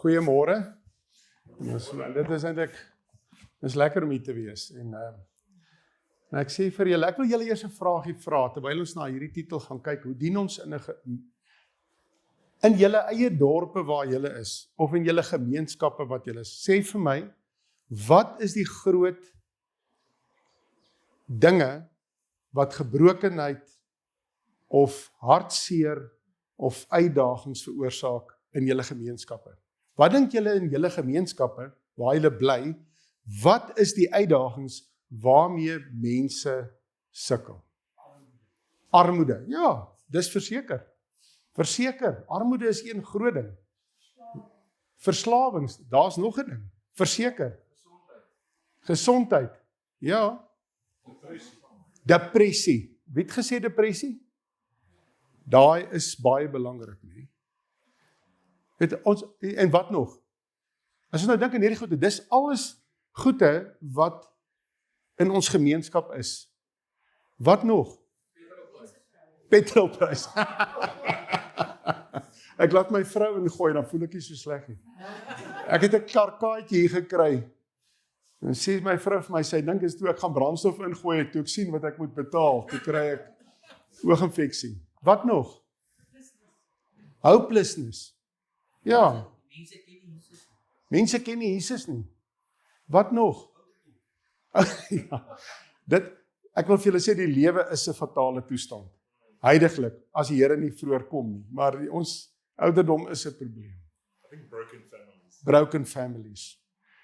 Goeiemôre. Dit is eintlik lekker om hier te wees. En ek sê vir julle, ek wil julle eers 'n vraagie vra terwyl ons na hierdie titel gaan kyk. Hoe dien ons in julle eie dorpe waar julle is of in julle gemeenskappe wat julle is? Sê vir my, wat is die groot dinge wat gebrokenheid of hartseer of uitdagings veroorsaak in julle gemeenskappe? Wat dink julle in julle gemeenskappe, waar julle bly, wat is die uitdagings waarmee mense sukkel? Armoede, ja, dis verseker. Verseker, armoede is een groot ding. Verslawings, daar's nog 'n ding. Verseker. Gesondheid, ja. Depressie. Wie het gesê depressie? Daai is baie belangrik, nie? En wat nog? As ons nou dink aan hierdie goede, dis alles goede wat in ons gemeenskap is. Wat nog? Petrolprys. Ek laat my vrou ingooi, dan voel ek nie so sleg nie. Ek het 'n karkaatjie hier gekry. En sê my vrou vir my, sy dink is toe ek gaan brandstof ingooi, toe ek sien wat ek moet betaal, toe kry ek ooginfeksie. Wat nog? Hopelessness. Ja. Mense ken nie Jesus nie. Wat nog? Ja, ek wil vir julle sê, die lewe is 'n fatale toestand. Huidiglik, as die Here nie vroeër kom nie. Maar ons ouderdom is 'n probleem. I think Broken families.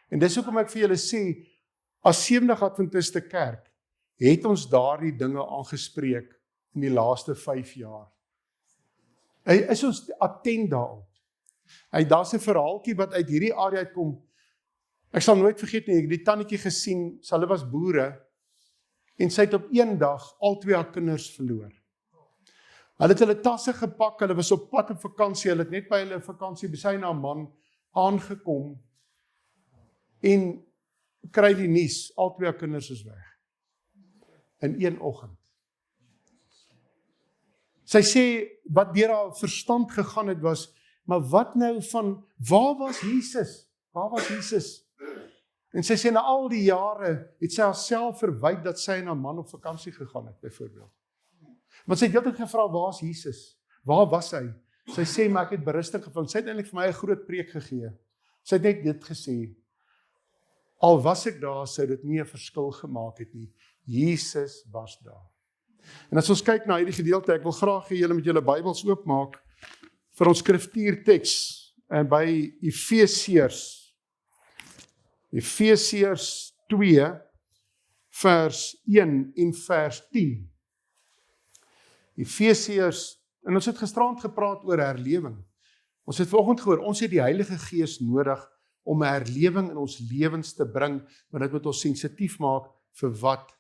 En dis hoekom ek vir julle sê, as Sevendag-Adventiste kerk, het ons daardie dinge aangespreek in die laaste 5 jaar. Is ons attent daarop? Daar's 'n verhaaltjie wat uit hierdie area uitkom. Ek sal nooit vergeet nie, ek het die tannetjie gesien, hulle was boere, en sy het op een dag al 2 haar kinders verloor. Hulle het hulle tasse gepak, hulle was op pad op vakansie, hulle het net by hulle vakansie by sy na man aangekom, en kry die nuus, al 2 kinders is weg. In een oggend. Sy sê, wat deur haar verstand gegaan het was, maar wat nou van, waar was Jesus? Waar was Jesus? En sy sê, na al die jare, het sy haarself verwyd dat sy en haar man op vakansie gegaan het, byvoorbeeld. Want sy het altyd gevra, waar is Jesus? Waar was hy? Sy sê, maar ek het berusting gevind. Sy het eintlik vir my 'n groot preek gegee. Sy het net dit gesê, al was ek daar, sou dit nie 'n verskil gemaak het nie. Jesus was daar. En as ons kyk na hierdie gedeelte, ek wil graag hê julle met julle Bybels oopmaak vir ons skriftuurteks en by Efesiërs 2 vers 1 en vers 10. Efesiërs, en ons het gisterand gepraat oor herlewing. Ons het vanoggend gehoor, ons het die Heilige Gees nodig om 'n herlewing in ons lewens te bring, want dit moet ons sensitief maak vir wat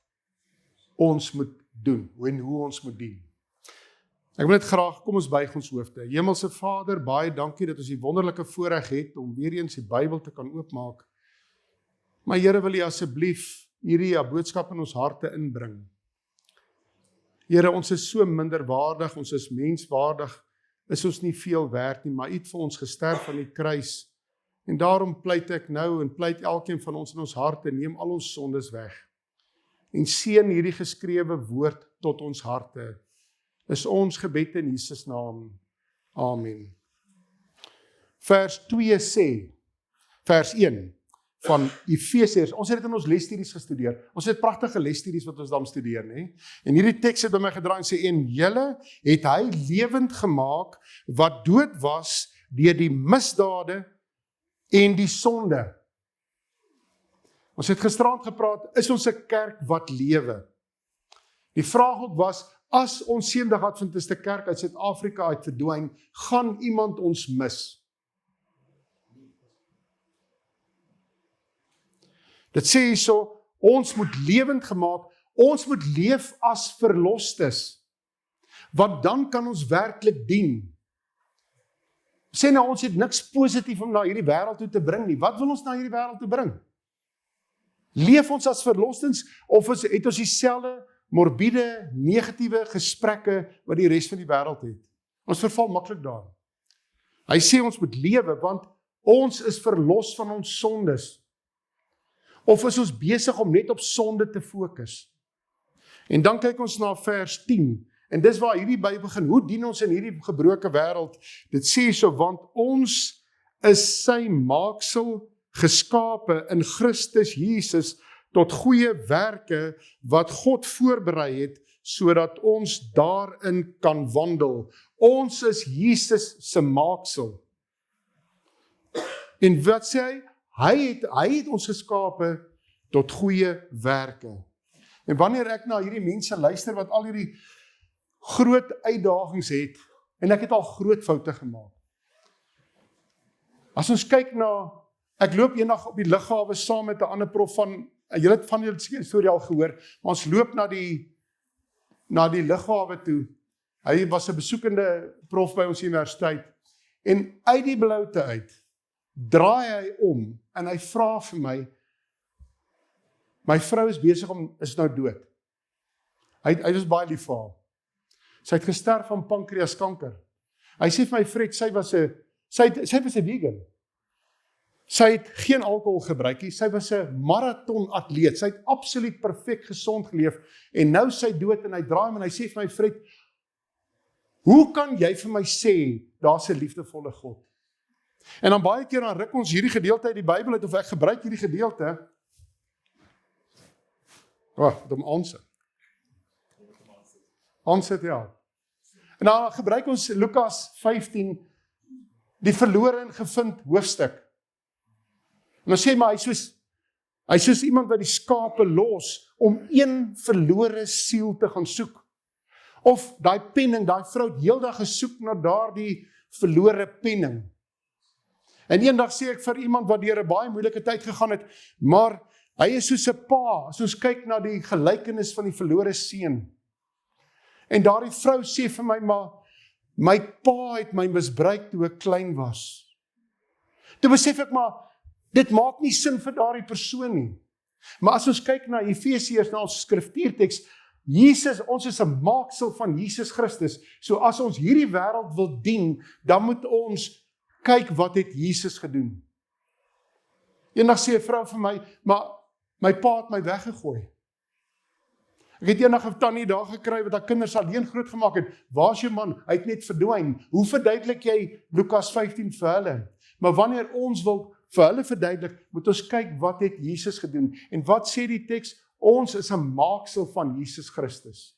ons moet doen, en hoe ons moet dien. Ek wil net graag, kom ons buig ons hoofde. Hemelse Vader, baie dankie dat ons die wonderlike voorreg het om weer eens die Bybel te kan oopmaak. Maar Here, wil U asseblief hierdie boodskap in ons harte inbring. Here, ons is so minderwaardig, ons is menswaardig, is ons nie veel werd nie, maar U het vir ons gesterf aan die kruis. En daarom pleit ek nou en pleit elkeen van ons in ons harte, neem al ons sondes weg. En seën hierdie geskrewe woord tot ons harte. Is ons gebed in Jesus naam. Amen. Vers 2 sê, vers 1 van Efesiërs, ons het dit in ons lesstudies gestudeer. Ons het pragtige lesstudies wat ons dan studeer, nê? En hierdie teks het by my gedraai en sê, en julle het hy lewend gemaak wat dood was deur die misdade en die sonde. Ons het gisterand gepraat, is ons 'n kerk wat lewe? Die vraag ook was, as ons Sevendag-Adventiste kerk uit Suid-Afrika uit verdwyn, gaan iemand ons mis? Dit sê hierso, ons moet lewend gemaak, ons moet leef as verlostes, want dan kan ons werklik dien. Sê nou, ons het niks positief om na hierdie wêreld toe te bring nie. Wat wil ons na hierdie wêreld toe bring? Leef ons as verlostens, of het ons dieselfde morbiede, negatiewe gesprekke wat die res van die wêreld het? Ons verval maklik daar. Hy sê ons moet lewe, want ons is verlos van ons sondes? Of is ons besig om net op sonde te fokus? En dan kyk ons na vers 10, en dis waar hierdie by begin. Hoe dien ons in hierdie gebroke wêreld? Dit sê so, want ons is sy maaksel geskape in Christus Jesus tot goeie werke wat God voorberei het, sodat ons daarin kan wandel. Ons is Jesus se maaksel. En wat sê hy? Hy het ons geskape tot goeie werke. En wanneer ek na hierdie mense luister wat al hierdie groot uitdagings het, en ek het al groot foute gemaak. As ons kyk na, ek loop eendag op die lughawe saam met 'n ander prof julle het van julle storie al gehoor, maar ons loop na die lughawe toe. Hy was 'n besoekende prof by ons universiteit, en uit die bloute uit, draai hy om, en hy vra vir my vrou is nou dood. Hy was baie lief vir haar. Sy het gesterf van pankreaskanker. Hy sê vir my, Fred, sy was 'n vegan. Sy het geen alkohol gebruik nie, sy was 'n marathonatleet, sy het absoluut perfek gesond geleef, en nou sy dood, en hy draai hom, en hy sê vir my, Fred, hoe kan jy vir my sê, daar's 'n liefdevolle God? En dan baie keer dan ruk ons hierdie gedeelte uit die Bybel uit, of ek gebruik hierdie gedeelte, om aansit, ja. En dan gebruik ons Lukas 15, die verlore en gevind hoofstuk. En dan sê maar, hy soos iemand wat die skape los, om een verlore siel te gaan soek. Of daai penning, daai vrou het heeldag gesoek na daardie verlore penning. En eendag sê ek vir iemand wat deur 'n baie moeilike tyd gegaan het, maar hy is soos 'n pa, as ons kyk na die gelykenis van die verlore seun. En daardie vrou sê vir my, maar my pa het my misbruik toe ek klein was. Toe besef ek maar, dit maak nie sin vir daardie persoon nie. Maar as ons kyk na Efesiërs, na ons skriftuurteks, Jesus, ons is 'n maaksel van Jesus Christus. So as ons hierdie wêreld wil dien, dan moet ons kyk wat het Jesus gedoen. Eendag sê 'n vrou vir my, maar my pa het my weggegooi. Ek het eendag 'n tannie daar gekry wat haar kinders alleen groot gemaak het. Waar's jou man? Hy het net verdwyn. Hoe verduidelik jy Lukas 15 vir hulle? Maar wanneer ons wil vir hulle verduidelik, moet ons kyk wat het Jesus gedoen. En wat sê die teks? Ons is 'n maaksel van Jesus Christus.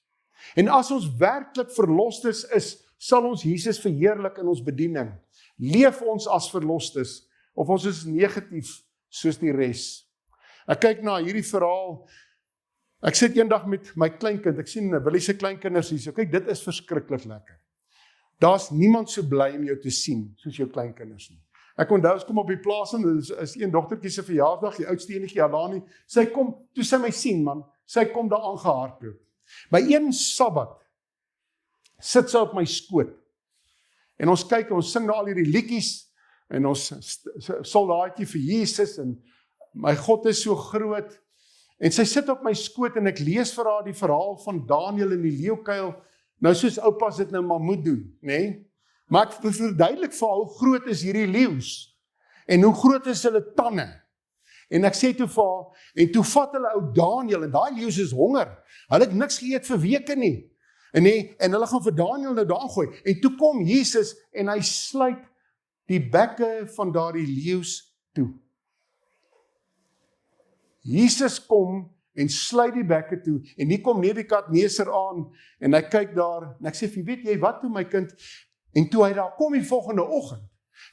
En as ons werklik verlostes is, sal ons Jesus verheerlik in ons bediening. Leef ons as verlostes, of ons is negatief soos die res. Ek kyk na hierdie verhaal. Ek sit eendag met my kleinkind, ek sien Willie se kleinkinders hier, so kyk, dit is verskriklik lekker. Daar's niemand so bly om jou te sien, soos jou kleinkinders nie. Ek onthou, ons kom op die plaas en is een dogtertjie se verjaarsdag, die oudste enetjie Alani, sy kom, toe sy my sien man, sy kom daar aangehardloop. By een Sabbat, sit sy op my skoot, en ons kyk, ons sing nou al hierdie liedjies, en ons soldaatjie vir Jesus, en my God is so groot, en sy sit op my skoot, en ek lees vir haar die verhaal van Daniël in die leeukuil, nou soos oupas dit nou maar moet doen, nê? Maar ek verduidelik vir haar, hoe groot is hierdie leeu's, en hoe groot is hulle tande, en ek sê toe vir haar, en toe vat hulle ou Daniël, en daai leeu's is honger, hulle het niks geëet vir weke nie, en hulle gaan vir Daniël nou daar gooi, en toe kom Jesus, en hy sluit die bekke van daardie leeu's toe. Jesus kom en sluit die bekke toe, en hier kom Nebukadneser aan, en hy kyk daar, en ek sê, weet jy wat toe my kind, en toe hy daar kom die volgende oggend,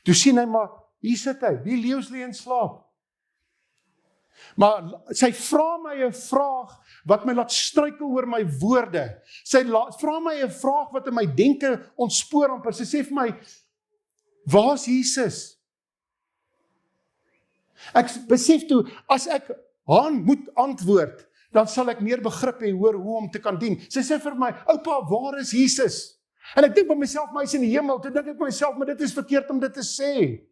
toe sien hy maar, hier sit hy, die leeu's lê in slaap. Maar sy vra my 'n vraag, wat my laat struikel oor my woorde, sy vra my 'n vraag, wat in my denke ontspoor amper, sy sê vir my, waar's Jesus? Ek besef toe, as ek Haan moet antwoord, dan sal ek meer begrip hê oor hoe om te kan dien. Sy sê vir my, oupa, waar is Jesus? En ek dink by myself, maar hy is in die hemel, toe dink ek by myself, maar dit is verkeerd om dit te sê.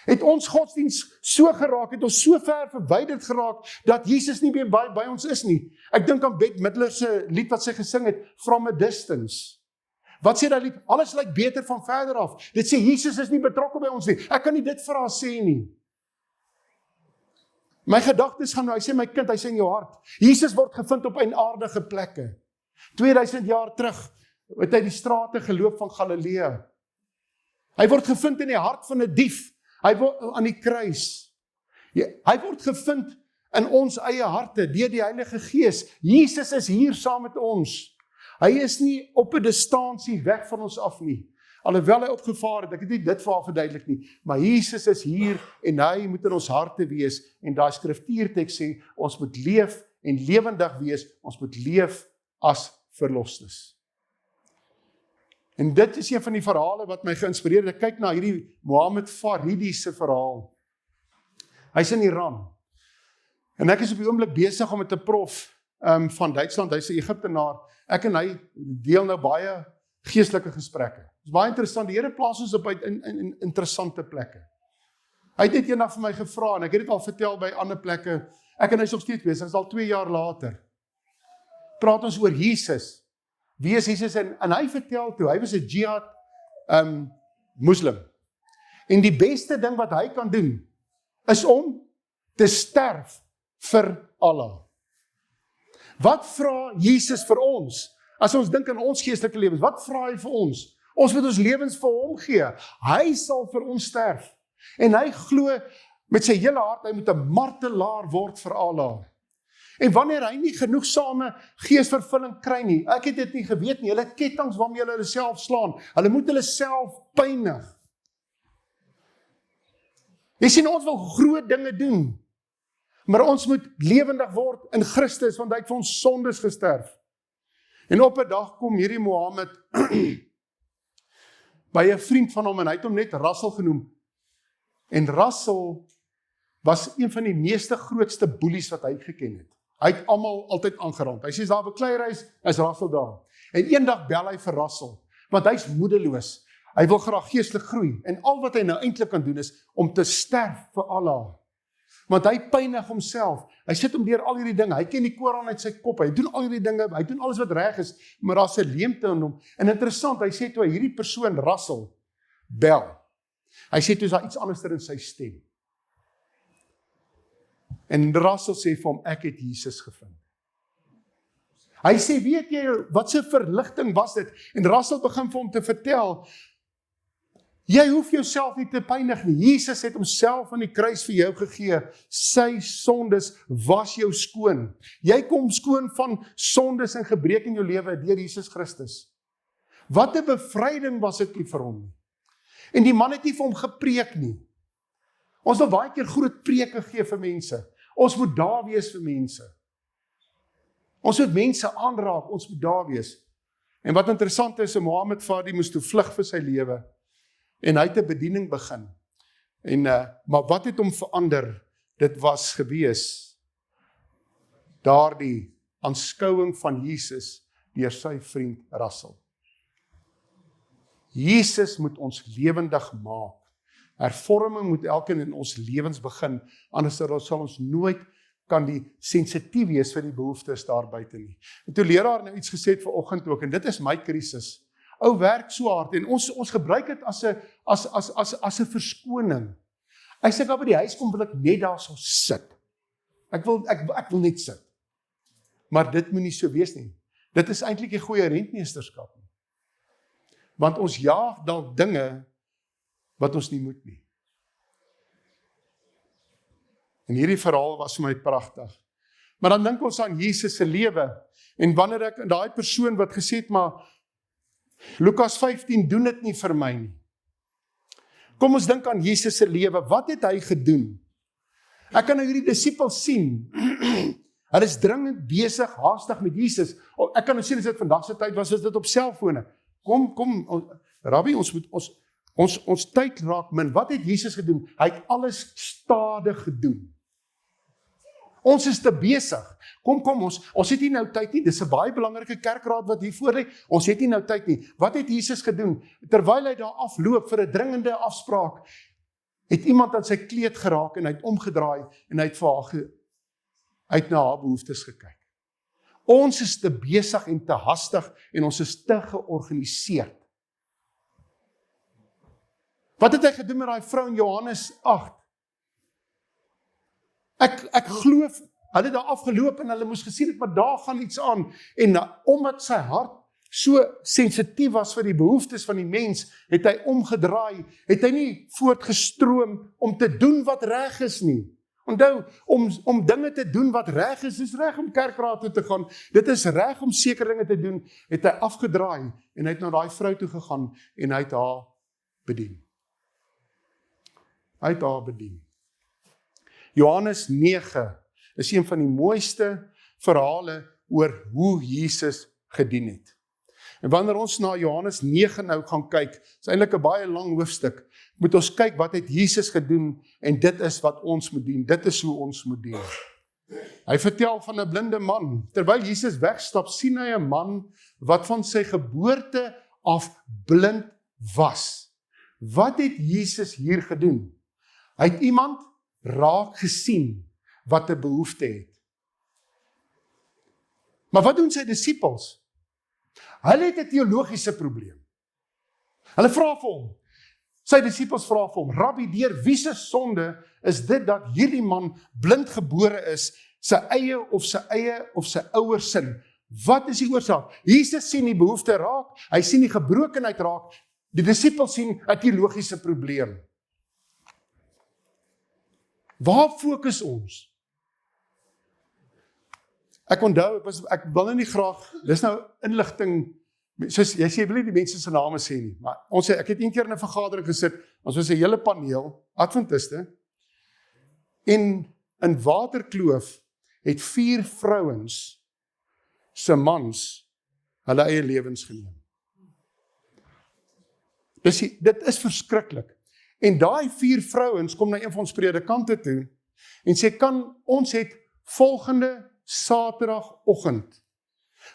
Het ons godsdienst so geraak, het ons so ver verwyderd geraak, dat Jesus nie meer by ons is nie. Ek dink aan Bette Midler se lied wat sy gesing het, From a Distance, Wat sê daai lied? Alles lyk beter van verder af. Dit sê Jesus is nie betrokke by ons nie. Ek kan nie dit vir haar sê nie. My gedagtes gaan nou, hy sê my kind, hy sê in jou hart. Jesus word gevind op eienaardige plekke. 2000 jaar terug het hy die strate geloop van Galilea. Hy word gevind in die hart van 'n dief. Hy word aan die kruis. Hy word gevind in ons eie harte deur die Heilige Gees. Jesus is hier saam met ons. Hy is nie op 'n distansie weg van ons af nie. Alhoewel hy opgevaar het, ek het nie dit vir haar verduidelik nie, maar Jesus is hier en hy moet in ons harte wees en daai skriftuurteks sê, ons moet leef en lewendig wees, ons moet leef as verlostes. En dit is een van die verhale wat my geïnspireer het. Ek kyk na hierdie Mohammed Faridi se verhaal. Hy's in Iran. En ek is op die oomblik besig om met 'n prof van Duitsland, hy's 'n Egiptenaar. Ek en hy deel nou baie geestelike gesprekke. Dit is baie interessant. Die Here plaas ons op in interessante plekke. Hy het net eendag vir my gevra en ek het dit al vertel by ander plekke. Ek en hy is nog steeds besig. Dit is al 2 jaar later. Praat ons oor Jesus. Wie is Jesus? En hy vertel toe, hy was 'n jihad moslim. En die beste ding wat hy kan doen, is om te sterf vir Allah. Wat vra Jesus vir ons? As ons dink aan ons geestelike lewens, wat vra hy vir ons? Ons moet ons lewens vir hom gee. Hy sal vir ons sterf. En hy glo met sy hele hart, hy moet 'n martelaar word vir Allah. En wanneer hy nie genoegsame geesvervulling kry nie, ek het dit nie geweet nie, hulle het kettinge waarmee hulle self slaan, hulle moet hulle self pynig. Jy sien, ons wil groot dinge doen, maar ons moet lewendig word in Christus, want hy het vir ons sondes gesterf. En op 'n dag kom hierdie Mohammed by 'n vriend van hom, en hy het hom net Russell genoem. En Russell was een van die meeste grootste boelies wat hy geken het. Hy het almal altyd aangerand. Hy sê, daar op 'n kleiereis, is Russell daar. En eendag bel hy vir Russell, want hy's moedeloos. Hy wil graag geestelik groei. En al wat hy nou eintlik kan doen is om te sterf vir Allah. Want hy pynig homself. Hy sit hom deur al hierdie dinge. Hy ken die Koran uit sy kop. Hy doen al hierdie dinge. Hy doen alles wat reg is, maar daar's 'n leemte in hom. En interessant, hy sê toe hy hierdie persoon Russell bel. Hy sê toe is daar iets anders in sy stem. En Russell sê vir hom, ek het Jesus gevind. Hy sê, weet jy, wat se verligting was dit? En Russell begin vir hom te vertel, jy hoef jouself nie te pynig nie. Jesus het homself aan die kruis vir jou gegee. Sy sondes was jou skoon. Jy kom skoon van sondes en gebrek in jou lewe deur Jesus Christus. Wat 'n bevryding was dit nie vir hom. En die man het nie vir hom gepreek nie. Ons wil baie keer groot preke gee vir mense. Ons moet daar wees vir mense. Ons moet mense aanraak, ons moet daar wees. En wat interessant is, Mohammed Faridi moes toe vlug vir sy lewe. En hy het 'n bediening begin. En maar wat het hom verander? Dit was gewees daardie aanskouing van Jesus deur sy vriend Russell. Jesus moet ons lewendig maak. Hervorming moet elkeen in ons lewens begin, anders sal ons nooit kan die sensitief wees vir die behoeftes daar buite nie. En toe leraar nou iets gesê het vanoggend ook, en dit is my krisis. Ou werk so hard en ons gebruik dit as 'n verskoning. As ek daar by die huis kom, wil ek net daar so sit. Ek wil net sit. Maar dit moet nie so wees nie. Dit is eintlik 'n goeie rentmeesterskap. Want ons jaag dalk dinge wat ons nie moet nie. En hierdie verhaal was vir my pragtig. Maar dan dink ons aan Jesus se lewe. En wanneer ek aan daai persoon wat gesê het, maar Lukas 15 doen dit nie vir my nie. Kom ons dink aan Jesus se lewe. Wat het hy gedoen? Ek kan nou hierdie disippels sien. Hulle is dringend besig, haastig met Jesus. Ek kan nou sien as dit vandag se tyd was, is dit op selfone. Kom, Rabbi, ons tyd raak min. Wat het Jesus gedoen? Hy het alles stadig gedoen. Ons is te besig. Kom, ons het nie nou tyd nie. Dis 'n baie belangrike kerkraad wat hier voor lê. Ons het nie nou tyd nie. Wat het Jesus gedoen? Terwyl hy daar afloop vir 'n dringende afspraak, het iemand aan sy kleed geraak en hy het omgedraai en hy het na haar behoeftes gekyk. Ons is te besig en te hastig en ons is te georganiseerd. Wat het hy gedoen met daai vrou in Johannes 8? Ek glo, hulle het daar afgeloop en hulle moes gesien het, maar daar gaan iets aan. En omdat sy hart so sensitief was vir die behoeftes van die mens, het hy omgedraai, het hy nie voortgestroom om te doen wat reg is nie. Onthou, om dinge te doen wat reg is reg om kerkraad toe te gaan, dit is reg om sekere dinge te doen, het hy afgedraai en hy het na daai vrou toe gegaan en hy het haar bedien. Hy het haar bedien. Johannes 9 is een van die mooiste verhale oor hoe Jesus gedien het. En wanneer ons na Johannes 9 nou gaan kyk, is eintlik 'n baie lang hoofstuk, moet ons kyk wat het Jesus gedoen en dit is wat ons moet doen, dit is hoe ons moet doen. Hy vertel van 'n blinde man, terwyl Jesus wegstap, sien hy 'n man wat van sy geboorte af blind was. Wat het Jesus hier gedoen? Hy het iemand raak gesien wat 'n behoefte het. Maar wat doen sy disippels? Hulle het 'n teologiese probleem. Hulle vra vir hom, sy disippels vra vir hom, Rabbi, deur wie se sonde is dit dat hierdie man blind gebore is, sy eie of sy ouers sin? Wat is die oorsaak? Jesus sien die behoefte raak, hy sien die gebrokenheid raak, die disippels sien 'n teologiese probleem. Waar fokus ons? Ek onthou, ek wil nie graag, dis nou inligting, soos jy sê, jy wil nie die mense se name sê nie, maar ek het een keer in 'n vergadering gesit, ons was 'n hele paneel, Adventiste, en in Waterkloof het 4 vrouens se mans hulle eie lewens geneem. Dit is verskriklik. En daai 4 vrouens kom na een van ons predikante toe en sê, ons het volgende Saterdagoggend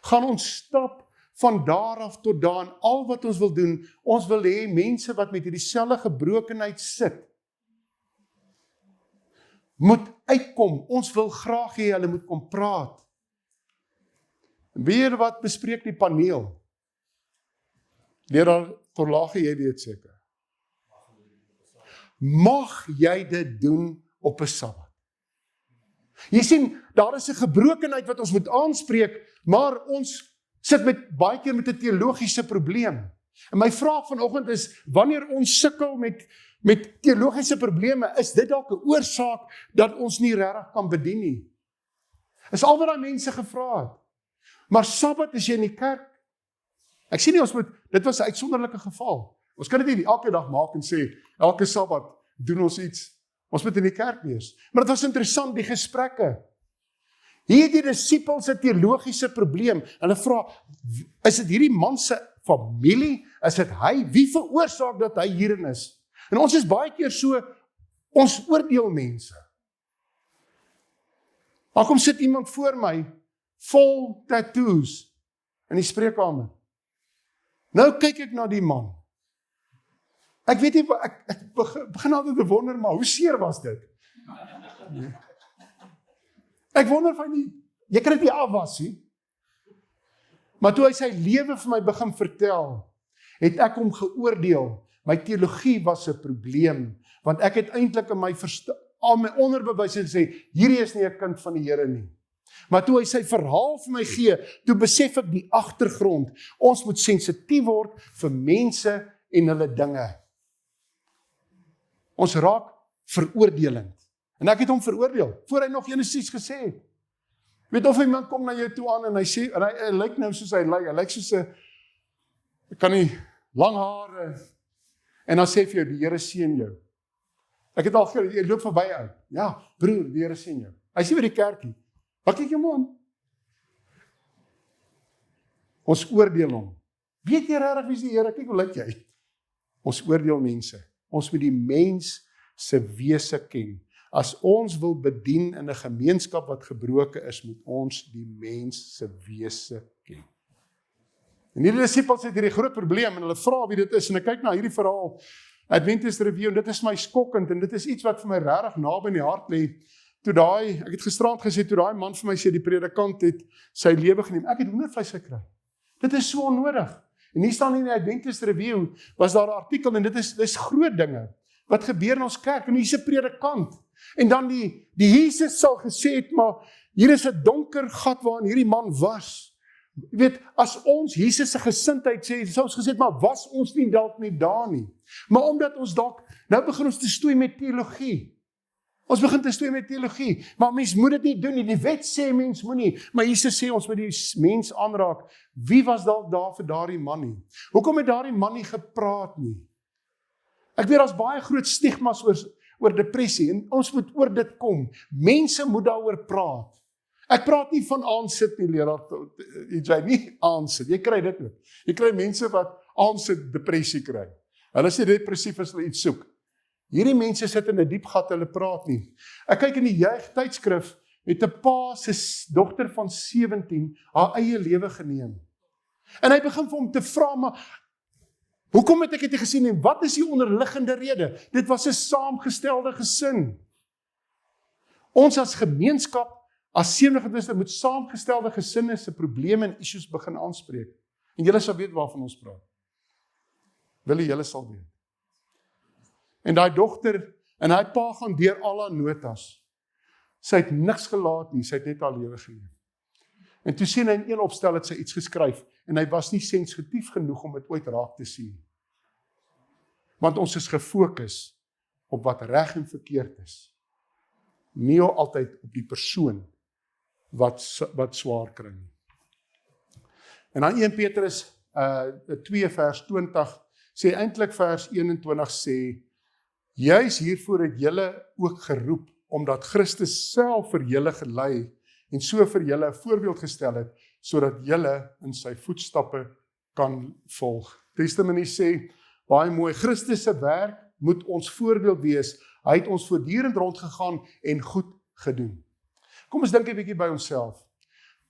gaan ons stap van daar af tot daar en al wat ons wil doen, ons wil hê mense wat met hierdie selfde gebrokenheid sit, moet uitkom, ons wil graag hê hulle moet kom praat. Weer wat bespreek die paneel? Leraar Torlage, jy weet seker. Mag jy dit doen op 'n Sabbat? Jy sien, daar is 'n gebrokenheid wat ons moet aanspreek, maar ons sit baie keer met 'n teologiese probleem. En my vraag vanoggend is, wanneer ons sukkel met teologiese probleme, is dit dalk 'n oorsaak dat ons nie regtig kan bedien nie? Is al wat daai mense gevra het. Maar Sabbat is jy in die kerk. Ek sien nie, dit was 'n uitsonderlike geval. Ons kan dit nie elke dag maak en sê, elke Sabbat doen ons iets. Ons moet in die kerk wees. Maar dit was interessant, die gesprekke. Hier het die disippels 'n teologiese probleem. Hulle vra, is dit hierdie man se familie? Is dit hy? Wie veroorsaak dat hy hierin is? En ons is baie keer so, ons oordeel mense. Maar kom sit iemand voor my, vol tattoos, in die spreekkamer. Nou kyk ek na die man. Ek weet nie, ek begin altyd te wonder, maar hoe seer was dit? Ek wonder van jy kan dit nie afwas nie. Maar toe hy sy lewe vir my begin vertel, het ek hom geoordeel. My teologie was 'n probleem, want ek het eintlik in my onderbewusheid gesê, hierdie is nie 'n kind van die Here nie. Maar toe hy sy verhaal vir my gee, toe besef ek die agtergrond. Ons moet sensitief word vir mense en hulle dinge. Ons raak veroordelend. En ek het hom veroordeel, voor hy nog enigiets gesê het. Weet of iemand kom na jou toe aan en hy sê, en hy lyk nou soos hy lyk soos 'n, ek kan nie, lang hare, en dan sê vir jou, die Here seën jou. Ek het al gehoor, jy loop verby uit. Ja, broer, die Here seën jou. Hy sê by die kerkie, wat kyk jou aan? Ons oordeel hom. Weet jy regtig wie is die Here? Kyk hoe lyk jy? Ons oordeel mense. Ons moet die mens se wese ken. As ons wil bedien in 'n gemeenskap wat gebroken is, moet ons die mens se wese ken. En hierdie disippels het hierdie groot probleem en hulle vra wie dit is en ek kyk na hierdie verhaal Adventist Review en dit is my skokkend en dit is iets wat vir my regtig naby in die hart lê. ek het gisterand gesê, toe daai man vir my sê, die predikant het sy lewe geneem, ek het hoendervleis gekry. Dit is so onnodig. En hier staan in die Adventist Review, was daar 'n artikel, en dit is groot dinge, wat gebeur in ons kerk, en hier is 'n predikant, en dan die Jesus sal gesê het, maar hier is 'n donker gat waarin hierdie man was. Jy weet, as ons Jesus se gesindheid sê, sou ons gesê het, maar was ons nie dalk nie daar nie. Maar omdat ons dalk, nou begin ons te stoei met teologie. Ons begin te stoei met teologie, maar mens moet dit nie doen nie. Die wet sê mens moet nie, maar Jesus sê ons moet die mens aanraak. Wie was dalk daar vir daardie man nie? Hoekom het daardie man nie gepraat nie? Ek weet daar's baie groot stigmas oor depressie en ons moet oor dit kom. Mense moet daaroor praat. Ek praat nie van aansit nie, leraar, jy nie aansit. Jy kry dit ook. Jy kry mense wat aansit depressie kry. Hulle is nie depressief as hulle iets soek. Hierdie mense sit in 'n diep gat, hulle praat nie. Ek kyk in die jeugtydskrif, het 'n pa se dogter van 17 haar eie lewe geneem. En hy begin vir hom te vra, maar hoekom het ek dit nie gesien en wat is die onderliggende rede? Dit was 'n saamgestelde gesin. Ons as gemeenskap, as Sevende Adventiste moet saamgestelde gesinne se probleme en issues begin aanspreek. En julle sal weet waarvan ons praat. Julle sal weet. En daai dogter en hy pa gaan deur al haar notas. Sy het niks gelaat nie, sy het net haar lewe geneem. En toe sien hy in een opstel het sy iets geskryf en hy was nie sensitief genoeg om dit ooit raak te sien. Want ons is gefokus op wat reg en verkeerd is. Nie altyd op die persoon wat swaar kry nie. En dan 1 Petrus 2 vers 20 sê eintlik vers 21 sê, juis hiervoor het julle ook geroep, omdat Christus self vir julle gelei en so vir julle 'n voorbeeld gestel het, sodat julle in sy voetstappe kan volg. Testimonie sê, baie mooi, Christus se werk moet ons voorbeeld wees. Hy het ons voortdurend rondgegaan en goed gedoen. Kom ons dink 'n bietjie by onsself.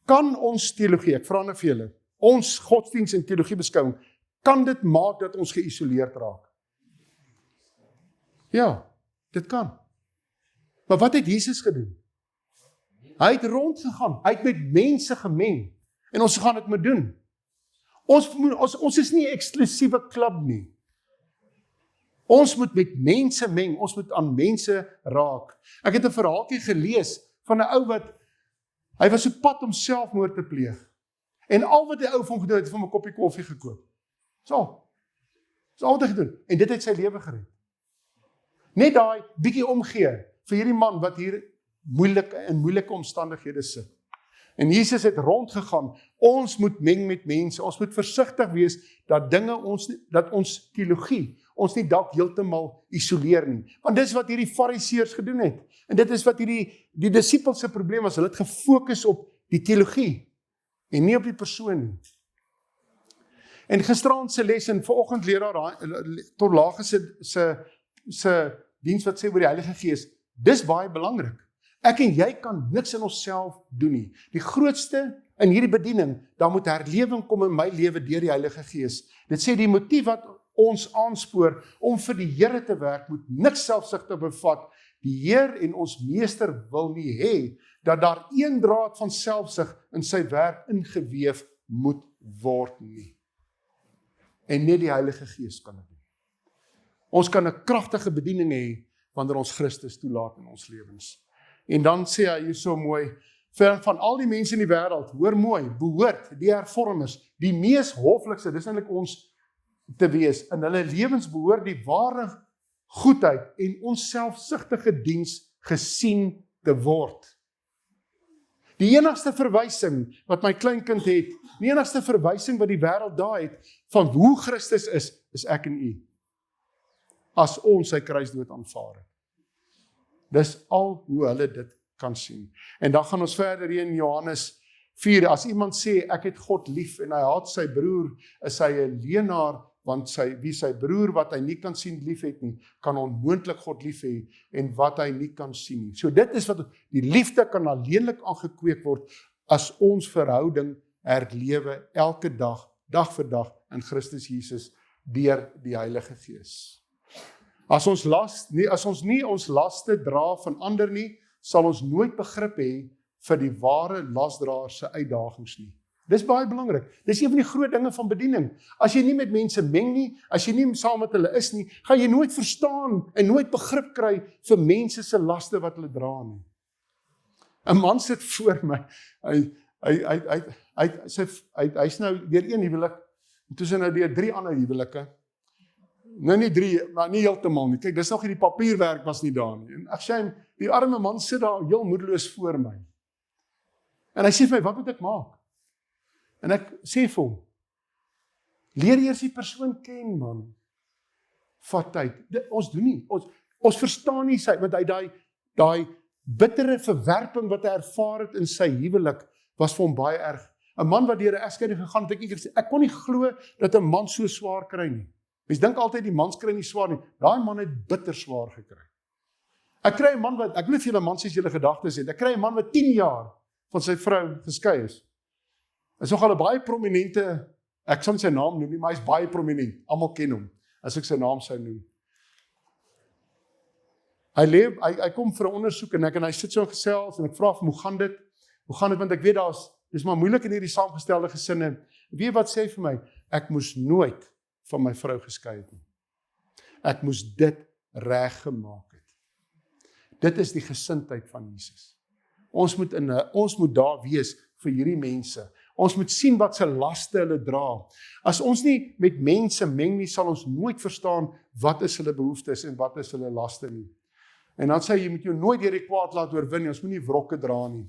Kan ons teologie, ek vra nou vir julle, ons godsdiens en teologie beskouing, kan dit maak dat ons geïsoleerd raak? Ja, dit kan. Maar wat het Jesus gedoen? Hy het rondgegaan, hy het met mense gemeng, en ons gaan dit moet doen. Ons is nie 'n eksklusiewe klub nie. Ons moet met mense meng, ons moet aan mense raak. Ek het 'n verhaaltjie gelees van 'n ou wat, hy was op pad om selfmoord te pleeg. En al wat die ou van hom gedoen het, vir hom 'n koppie koffie gekoop. Dis al wat hy gedoen. En dit het sy lewe gered. Net daai bietjie omgee vir hierdie man wat hier moeilike omstandighede sit. En Jesus het rondgegaan. Ons moet meng met mense. Ons moet versigtig wees dat ons teologie ons nie dalk heeltemal isoleer nie. Want dis wat hierdie fariseërs gedoen het. En dit is wat die disippels se probleem was. Hulle het gefokus op die teologie en nie op die persoon nie. En gisterand se les en vanoggend leraar Torlage se diens wat sê oor die Heilige Gees, dis baie belangrik. Ek en jy kan niks in onsself doen nie. Die grootste in hierdie bediening, daar moet herlewing kom in my lewe deur die Heilige Gees. Dit sê die motief wat ons aanspoor om vir die Here te werk, moet niks selfsugtig bevat. Die Heer en ons meester wil nie hê dat daar een draad van selfsug in sy werk ingeweef moet word nie. En net die Heilige Gees kan dit doen. Ons kan 'n kragtige bediening hê wanneer ons Christus toelaat in ons lewens. En dan sê hy hier so mooi, van al die mense in die wêreld, hoor mooi, behoort die hervormers, die mees hoflikste, dis eintlik ons te wees, in hulle lewens behoort die ware goedheid en onselfsugtige diens gesien te word. Die enigste verwysing wat my kleinkind het, die enigste verwysing wat die wêreld daar het, van hoe Christus is ek en u. As ons sy kruisdood aanvaar het. Dis al hoe hulle dit kan sien. En dan gaan ons verder in Johannes 4, as iemand sê, ek het God lief, en hy haat sy broer, is hy 'n leienaar, want wie sy broer wat hy nie kan sien lief het nie, kan onmoontlik God lief hê, en wat hy nie kan sien nie. So dit is wat, die liefde kan alleenlik aangekweek word, as ons verhouding herlewe, elke dag vir dag, in Christus Jesus, deur die Heilige Gees. As ons nie ons laste dra van ander nie, sal ons nooit begrip hê vir die ware lasdraer se uitdagings nie. Dis baie belangrik. Dis een van die groot dinge van bediening. As jy nie met mense meng nie, as jy nie saam met hulle is nie, gaan jy nooit verstaan en nooit begrip kry vir mense se laste wat hulle dra nie. 'n man sit voor my, hy's nou deur een huwelik, en toe is hy nou deur 3 ander huwelike. Nou nie 3, maar nie heeltemal nie. Kyk, dis nog nie die papierwerk was nie daar nie. En ek sê, die arme man sit daar heel moedeloos voor my. En hy sê vir my, wat moet ek maak? En ek sê vir hom, leer eers die persoon ken, man. Vat tyd. Ons doen nie. Ons verstaan nie sy, want hy daai bittere verwerping wat hy ervaar het in sy huwelik, was vir hom baie erg. 'n man wat deur 'n egskeiding gegaan het, ek kon nie glo dat 'n man so swaar kry nie. Mens dink altyd die mans kry nie swaar nie. Daai man het bitter swaar gekry. Ek kry 'n man wat, ek weet julle mans as julle gedagtes het, ek kry 'n man wat 10 jaar van sy vrou geskei is. Is nogal 'n baie prominente, ek sal nie sy naam noem nie, maar hy's baie prominent. Almal ken hom, as ek sy naam sou noem. Hy kom vir 'n ondersoek en hy sit so gesels en ek vra hom, hoe gaan dit? Want ek weet dis maar moeilik in hierdie saamgestelde gesinne. Weet jy wat sê hy vir my? Ek moes nooit van my vrou geskei het nie. Ek moes dit reg gemaak het. Dit is die gesindheid van Jesus. Ons moet daar wees vir hierdie mense. Ons moet sien wat se laste hulle dra. As ons nie met mense meng nie, sal ons nooit verstaan wat is hulle behoeftes en wat is hulle laste nie. En dan sê hy, jy moet jou nooit deur die kwaad laat oorwin nie, ons moet nie wrokke dra nie.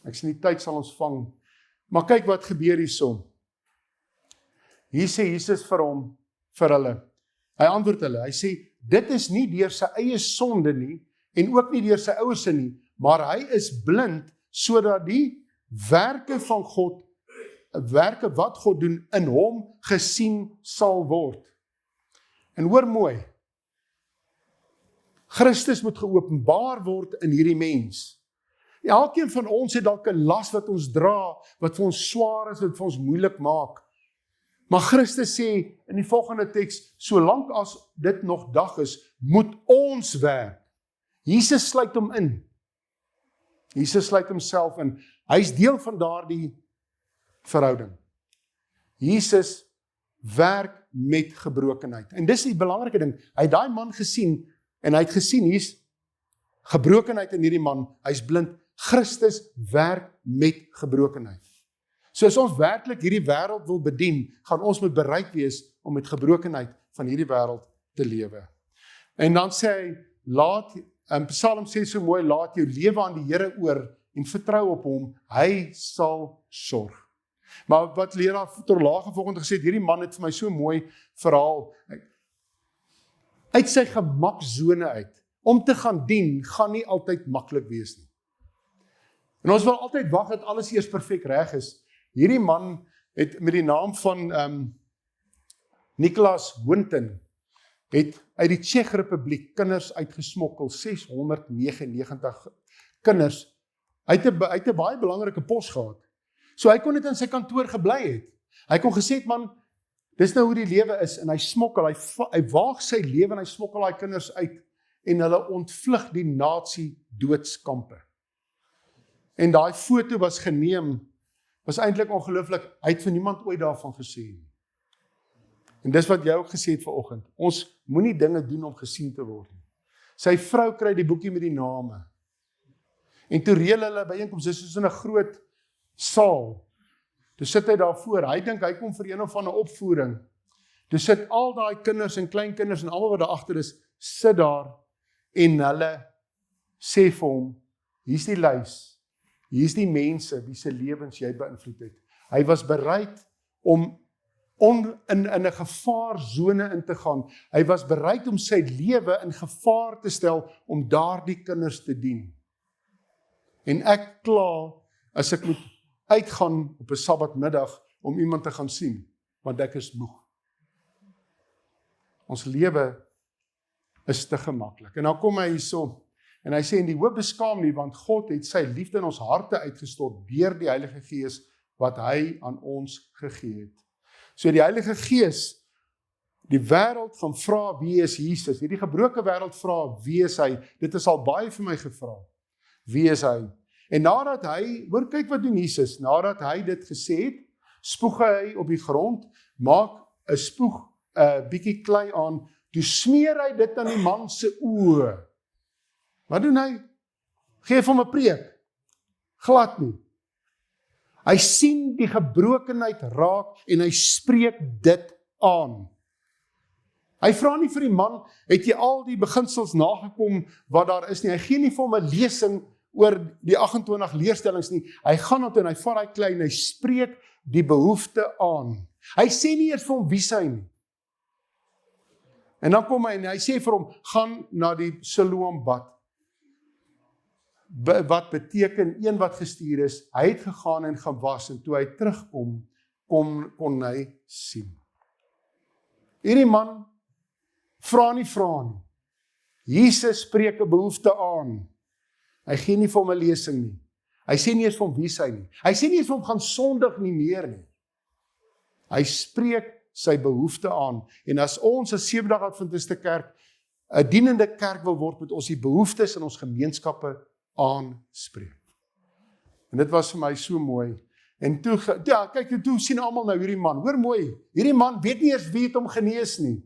Ek sê die tyd sal ons vang. Maar kyk wat gebeur hierso. Hier sê Jesus vir hulle. Hy antwoord hulle. Hy sê, dit is nie deur sy eie sonde nie, en ook nie deur sy ouers se nie, maar hy is blind, sodat die werke van God, werke wat God doen, in hom gesien sal word. En hoor mooi, Christus moet geopenbaar word in hierdie mens. Elkeen van ons het dalk 'n las wat ons dra, wat vir ons swaar is, wat vir ons moeilik maak. Maar Christus sê in die volgende teks, solank as dit nog dag is, moet ons werk. Jesus sluit hom in. Jesus sluit homself in. Hy's deel van daardie verhouding. Jesus werk met gebrokenheid. En dis die belangrike ding. Hy het daai man gesien, en hy het gesien, hier's gebrokenheid in hierdie man, hy's blind. Christus werk met gebrokenheid. So as ons werklik hierdie wêreld wil bedien, gaan ons moet bereid wees om met gebrokenheid van hierdie wêreld te lewe. En dan sê hy, Psalm sê so mooi, laat jou lewe aan die Here oor en vertrou op hom, hy sal sorg. Maar wat leraar Torlage vanoggend gesê het, hierdie man het vir my so mooi verhaal, uit sy gemaksone uit, om te gaan dien, gaan nie altyd maklik wees nie. En ons wil altyd wag dat alles eers perfek reg is. Hierdie man het met die naam van Nicholas Winton, het uit die Tsjeeg-Republiek kinders uitgesmokkel, 699 kinders. Hy het 'n baie belangrike pos gehad. So hy kon net in sy kantoor gebly het. Hy kon gesê het, man, dis nou hoe die lewe is, en hy smokkel, hy waag sy lewe en hy smokkel daai kinders uit, en hulle ontvlug die nazi doodskampe. En daai foto was geneem, was eintlik ongelooflik, hy het vir niemand ooit daarvan gesê nie. En dis wat jy ook gesê het vanoggend, ons moenie dinge doen om gesien te word nie. Sy vrou kry die boekie met die name, en toe reël hulle byeenkoms, dis soos in 'n groot saal, toe sit hy daarvoor, hy dink hy kom vir een of ander opvoering, toe sit al daai kinders en kleinkinders en almal wat daar agter is, sit daar, en hulle sê vir hom, hier's die lys, hier's die mense wie se lewens jy beïnvloed het. Hy was bereid om in 'n gevaarsone in te gaan. Hy was bereid om sy lewe in gevaar te stel om daardie kinders te dien. En ek kla as ek moet uitgaan op 'n Sabbatmiddag om iemand te gaan sien, want ek is moeg. Ons lewe is te gemaklik. En dan kom hy hierso, en hy sê, en die hoop beskaam nie, want God het sy liefde in ons harte uitgestort deur die Heilige Gees wat hy aan ons gegee het. So die Heilige Gees, die wêreld gaan vra, wie is Jesus? Hierdie gebroke wêreld vra, wie is hy? Dit is al baie vir my gevra. wie is hy? En nadat hy, hoor kyk wat doen Jesus, nadat hy dit gesê het, spoeg hy op die grond, maak 'n spoeg, 'n bietjie klei aan, toe smeer hy dit aan die man se oë. Wat doen hy? Geef hom 'n preek. Glad nie. Hy sien die gebrokenheid raak en hy spreek dit aan. Hy vra nie vir die man, het jy al die beginsels nagekom wat daar is nie. Hy gee nie vir hom 'n lesing oor die 28 leerstellings nie. Hy gaan op en hy vat daai klei en hy spreek die behoefte aan. Hy sê nie eers vir hom wie hy nie. En dan kom hy en hy sê vir hom, gaan na die Siloambad. Wat beteken, een wat gestuur is, hy het gegaan en gewas, en toe hy terugkom, kon hy sien. Hierdie man vra nie. Jesus spreek 'n behoefte aan. Hy gee nie vir hom 'n lesing nie. Hy sê nie eers vir hom wie hy nie. Hy sê nie eers vir hom gaan sondig nie meer nie. Hy spreek sy behoefte aan. En as ons as Sewendag Adventiste Kerk 'n dienende kerk wil word, moet ons die behoeftes in ons gemeenskappe aanspreek. En dit was vir my so mooi. En toe, kyk, toe sien almal nou hierdie man. Hoor mooi, hierdie man weet nie eers wie het hom genees nie.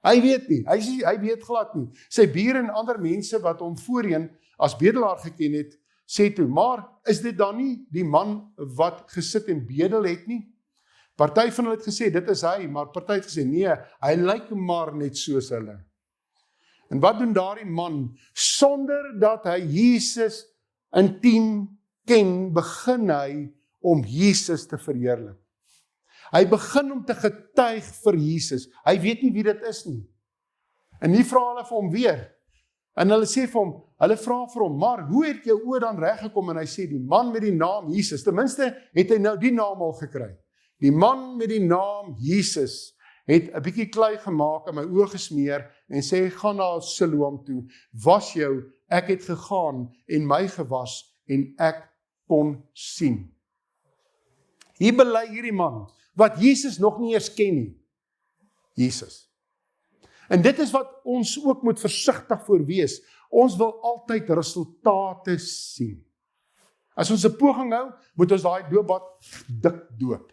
Hy weet nie, hy weet glad nie. Sy bure en ander mense wat hom voorheen as bedelaar geken het, sê toe, maar is dit dan nie die man wat gesit en bedel het nie? Party van hulle het gesê, dit is hy, maar party het gesê, nee, hy lyk maar net soos hulle. En wat doen daardie man? Sonder dat hy Jesus intiem ken, begin hy om Jesus te verheerlik. Hy begin om te getuig vir Jesus. Hy weet nie wie dit is nie. En nie vra hulle vir hom weer. En hulle sê vir hom, hulle vra vir hom, maar hoe het jou oor dan reggekom? En hy sê, die man met die naam Jesus, ten minste het hy nou die naam al gekry. Die man met die naam Jesus het 'n bietjie klei gemaak en my oë gesmeer en sê, gaan na Siloam toe, was jou, ek het gegaan en my gewas en ek kon sien. Hier bely hierdie man, wat Jesus nog nie eers ken nie. Jesus. En dit is wat ons ook moet versigtig voor wees. Ons wil altyd resultate sien. As ons 'n poging hou, moet ons daai doopbad dik doop.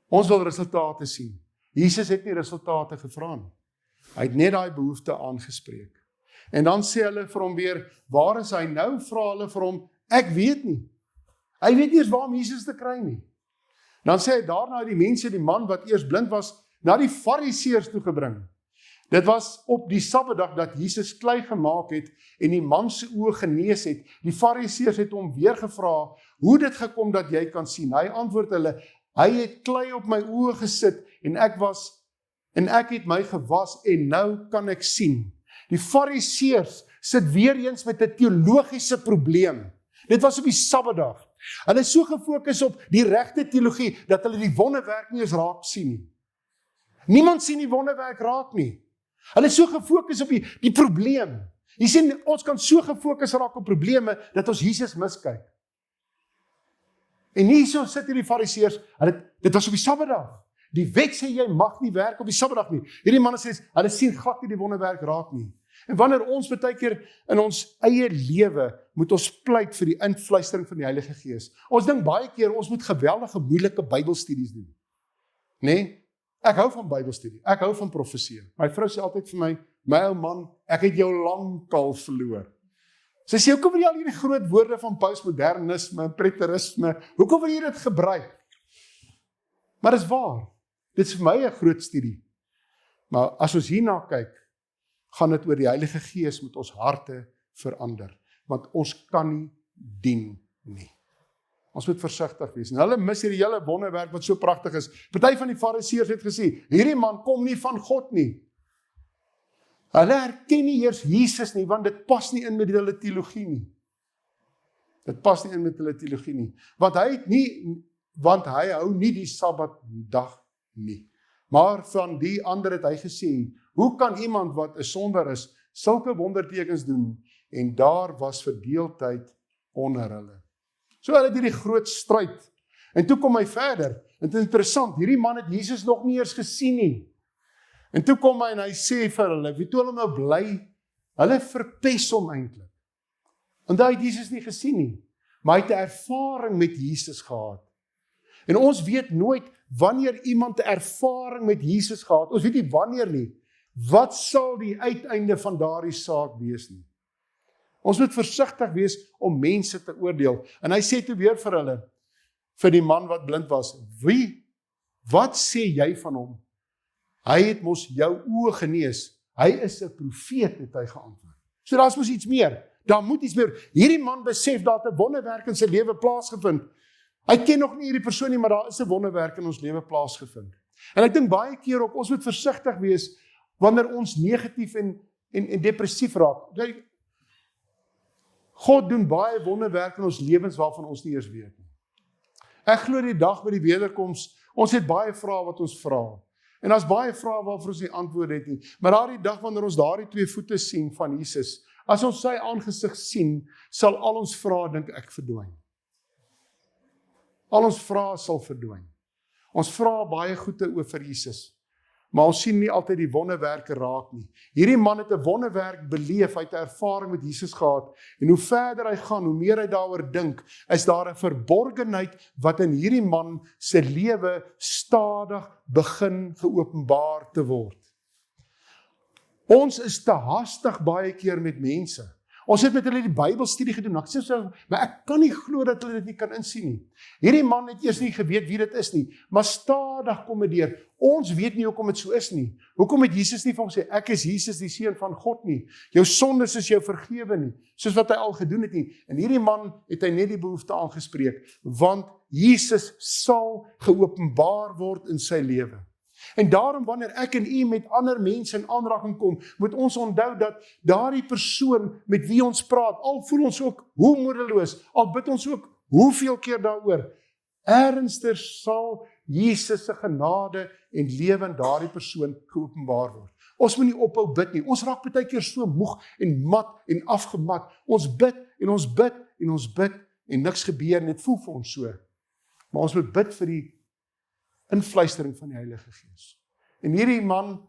Ons wil resultate sien. Jesus het nie resultate gevra nie. Hy het net daai behoefte aangespreek. En dan sê hulle vir hom weer, waar is hy nou? Vra hulle vir hom, ek weet nie. Hy weet nie eens waar om Jesus te kry nie. Dan sê hy daarna die mense, die man wat eers blind was, na die Fariseërs toe gebring. Dit was op die Sabbatdag dat Jesus klei gemaak het en die man se oë genees het. Die Fariseërs het hom weer gevra, hoe dit gekom dat jy kan sien? Hy antwoord hulle, hy het klei op my oë gesit en ek het my gewas en nou kan ek sien. Die Fariseërs sit weer eens met 'n teologiese probleem. Dit was op die Sabbatdag. Hulle is so gefokus op die regte teologie dat hulle die wonderwerk nie eens raak sien nie. Niemand sien die wonderwerk raak nie. Hulle is so gefokus op die probleem. Jy sien, ons kan so gefokus raak op probleme dat ons Jesus miskyk. En hierso sit hierdie Fariseërs, dit was op die Sabbatdag. Die wet sê jy mag nie werk op die Sabbatdag nie. Hierdie manne sê, hulle sien glad nie die wonderwerk raak nie. En wanneer ons baie keer in ons eie lewe moet ons pleit vir die invluistering van die Heilige Gees. Ons dink baie keer ons moet geweldige moeilike Bybelstudies doen. Nee, ek hou van Bybelstudie. Ek hou van profesie. My vrou sê altyd vir my ou man, ek het jou lankal verloor. Sy sê, hoekom wil jy al hierdie groot woorde van postmodernisme en preterisme, hoekom wil jy dit gebruik? Maar dis waar. Dit is vir my 'n groot studie. Maar as ons hierna kyk, gaan dit oor die Heilige Gees met ons harte verander. Want ons kan nie dien nie. Ons moet versigtig wees. En hulle mis hierdie hele wonderwerk wat so pragtig is. Party van die Fariseërs het gesê, hierdie man kom nie van God nie. Hulle herken nie eers Jesus nie, want dit pas nie in met hulle teologie nie. Dit pas nie in met hulle teologie nie. Want hy hou nie die Sabbatdag nie. Maar van die ander het hy gesê, hoe kan iemand wat 'n sondaar is, sulke wondertekens doen? En daar was verdeeldheid onder hulle. So hulle het hierdie groot stryd. En toe kom hy verder. En dit is interessant, hierdie man het Jesus nog nie eers gesien nie. En toe kom hy en hy sê vir hulle, wie toe hulle nou bly, hulle verpes hom eintlik. En hy het Jesus nie gesien nie, maar hy het 'n ervaring met Jesus gehad. En ons weet nooit wanneer iemand 'n ervaring met Jesus gehad, ons weet nie wanneer nie, wat sal die uiteinde van daardie saak wees nie. Ons moet versigtig wees om mense te oordeel. En hy sê toe weer vir hulle, vir die man wat blind was, wat sê jy van hom? Hy het mos jou oë genees. Hy is 'n profeet, het hy geantwoord. So daar's mos iets meer. Daar moet iets meer. Hierdie man besef dat 'n wonderwerk in sy lewe plaasgevind. Hy ken nog nie hierdie persoon nie, maar daar is 'n wonderwerk in ons lewe plaasgevind. En ek dink baie keer ook, ons moet versigtig wees wanneer ons negatief en depressief raak. God doen baie wonderwerk in ons lewens waarvan ons nie eers weet nie. Ek glo die dag by die wederkoms, ons het baie vrae wat ons vra. En daar's baie vrae waarvoor ons nie antwoord het nie. Maar daardie dag wanneer ons daardie 2 voete sien van Jesus, as ons sy aangesig sien, sal al ons vrae, dink ek, verdwyn. Al ons vrae sal verdwyn. Ons vra baie goede oor vir Jesus, maar ons sien nie altyd die wonderwerke raak nie. Hierdie man het 'n wonderwerk beleef, hy het 'n ervaring met Jesus gehad, en hoe verder hy gaan, hoe meer hy daaroor dink, is daar 'n verborgenheid wat in hierdie man se lewe stadig begin geopenbaar te word. Ons is te haastig baie keer met mense. Ons het met hulle die Bybelstudie gedoen, ek sê so, maar ek kan nie glo dat hulle dit nie kan insien nie. Hierdie man het eers nie geweet wie dit is nie, maar stadig kom dit deur. Ons weet nie hoekom dit so is nie. Hoekom het Jesus nie vir hom gesê, ek is Jesus die Seun van God nie. Jou sondes is jou vergewe nie, soos wat hy al gedoen het nie. En hierdie man het hy net die behoefte aangespreek, want Jesus sal geopenbaar word in sy lewe. En daarom wanneer ek en u met ander mense in aanraking kom, moet ons onthou dat daardie persoon met wie ons praat, al voel ons ook hoe moedeloos, al bid ons ook hoeveel keer daaroor, ernstig sal Jesus se genade en lewe in daardie persoon geopenbaar word. Ons moet nie ophou bid nie. Ons raak baie keer so moeg en mat en afgemat. Ons bid en ons bid en ons bid en niks gebeur nie. Dit voel vir ons so. Maar ons moet bid vir die invluistering van die Heilige Gees. En hierdie man,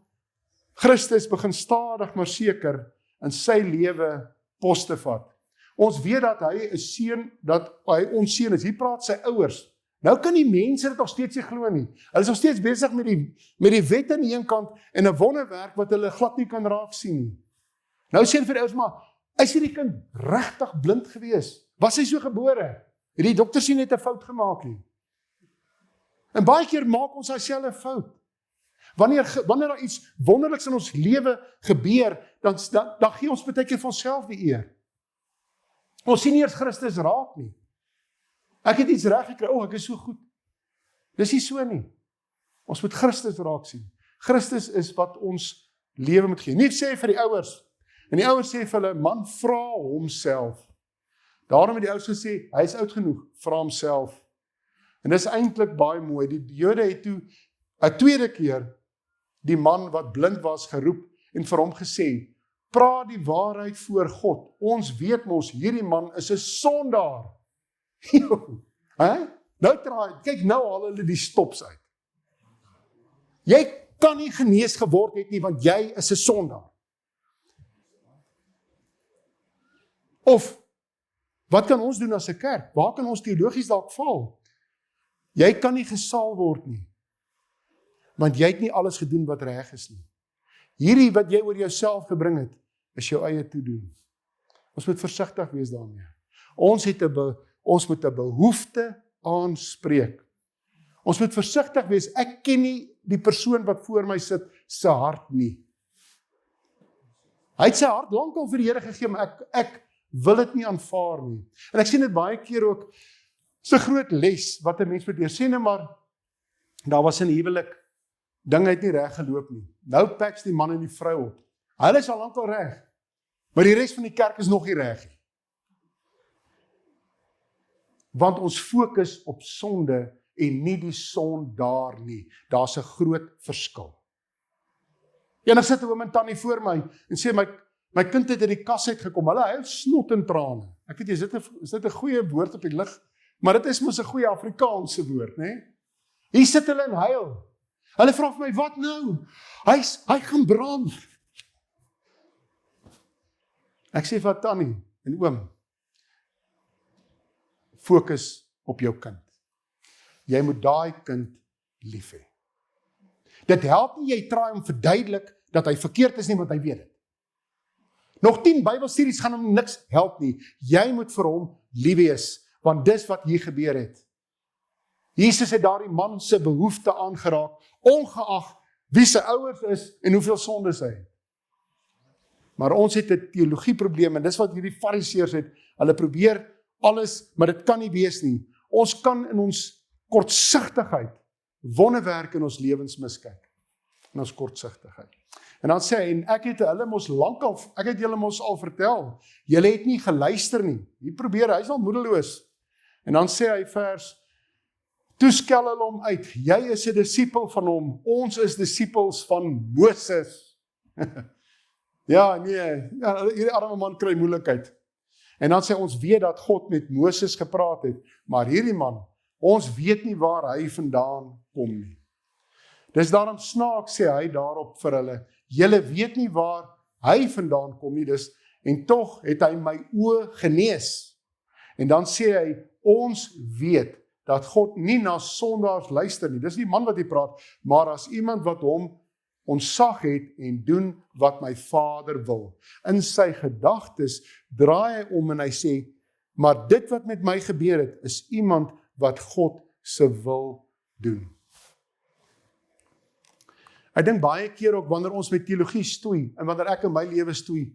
Christus, begin stadig maar seker in sy lewe pos te vat. Ons weet dat hy 'n seun, dat hy ons seun is. Hier praat sy ouers. Nou kan die mense dit nog steeds nie glo nie. Hulle is nog steeds besig met die wet aan die een kant en 'n wonderwerk wat hulle glad nie kan raak sien nie. Nou sê hulle vir die ouers, maar is hierdie kind regtig blind gewees? Was hy so gebore? Het die dokter sien net 'n fout gemaak nie? En baie keer maak ons dieselfde fout. Wanneer daar iets wonderliks in ons lewe gebeur, dan gee ons baie keer van onsself die eer. Ons sien nie eers Christus raak nie. Ek het iets reg gekry, ek is so goed. Dis nie so nie. Ons moet Christus raak sien. Christus is wat ons lewe moet gee. Nie sê vir die ouers. En die ouers sê vir hulle, man, vra homself. Daarom het die ouers gesê, hy is oud genoeg, vra homself. En dis eintlik baie mooi. Die Jode het toe 'n tweede keer die man wat blind was geroep en vir hom gesê, praat die waarheid voor God. Ons weet mos, hierdie man is 'n sondaar. Kyk nou al hulle die stops uit. Jy kan nie genees geword het nie, want jy is 'n sondaar. Of, wat kan ons doen as 'n kerk? Waar kan ons teologies dalk val? Jy kan nie gesaal word nie, want jy het nie alles gedoen wat reg is nie. Hierdie wat jy oor jouself gebring het, is jou eie toedoen. Ons moet versigtig wees daarmee. Ons moet 'n behoefte aanspreek. Ons moet versigtig wees. Ek ken nie die persoon wat voor my sit se hart nie. Hy het sy hart lankal vir die Here gegee, maar ek wil dit nie aanvaar nie. En ek sien dit baie keer ook. Dis 'n groot les wat 'n mens moet leer. Sê net maar, daar was 'n huwelik, dinge het nie reg geloop nie. Nou patch die man en die vrou op. Hulle is al lankal reg, maar die res van die kerk is nog nie reg nie. Want ons fokus op sonde en nie die sondaar nie. Daar's 'n groot verskil. Eendag sit 'n oom en tannie voor my en sê my kind het uit die kas uit gekom. Hulle huil snot en trane. Ek weet, is dit 'n goeie woord op die lig? Maar dit is mos 'n goeie Afrikaanse woord, né? Hier sit hulle en huil. Hulle vra vir my, wat nou? Hy gaan brand. Ek sê vir tannie en oom, fokus op jou kind. Jy moet daai kind lief hê. Dit help nie jy try om verduidelik dat hy verkeerd is nie, want hy weet dit. Nog 10 Bybelstudies gaan hom niks help nie. Jy moet vir hom lief wees, want dis wat hier gebeur het. Jesus het daardie man se behoefte aangeraak, ongeag wie sy ouers is en hoeveel sondes hy het. Maar ons het 'n teologieprobleem en dis wat hierdie fariseërs het. Hulle probeer alles, maar dit kan nie wees nie. Ons kan in ons kortsigtigheid wonderwerke in ons lewens miskyk. In ons kortsigtigheid. En dan sê hy, en ek het julle mos al vertel, julle het nie geluister nie. Hy probeer, hy is al moedeloos. En dan sê hy vers, toe skel hulle hom uit, jy is 'n disipel van hom, ons is disipels van Moses. Ja, hierdie arme man kry moeilikheid. En dan sê ons weet dat God met Moses gepraat het, maar hierdie man, ons weet nie waar hy vandaan kom nie. Dis daarom snaaks sê hy daarop vir hulle, julle weet nie waar hy vandaan kom nie, en tog het hy my oë genees. En dan sê hy, ons weet dat God nie na sondaars luister nie. Dis die man wat hy praat, maar as iemand wat hom ontzag het en doen wat my Vader wil. In sy gedagtes draai hy om en hy sê, maar dit wat met my gebeur het, is iemand wat God se wil doen. Ek dink baie keer ook wanneer ons met teologie stoei, en wanneer ek in my lewe stoei,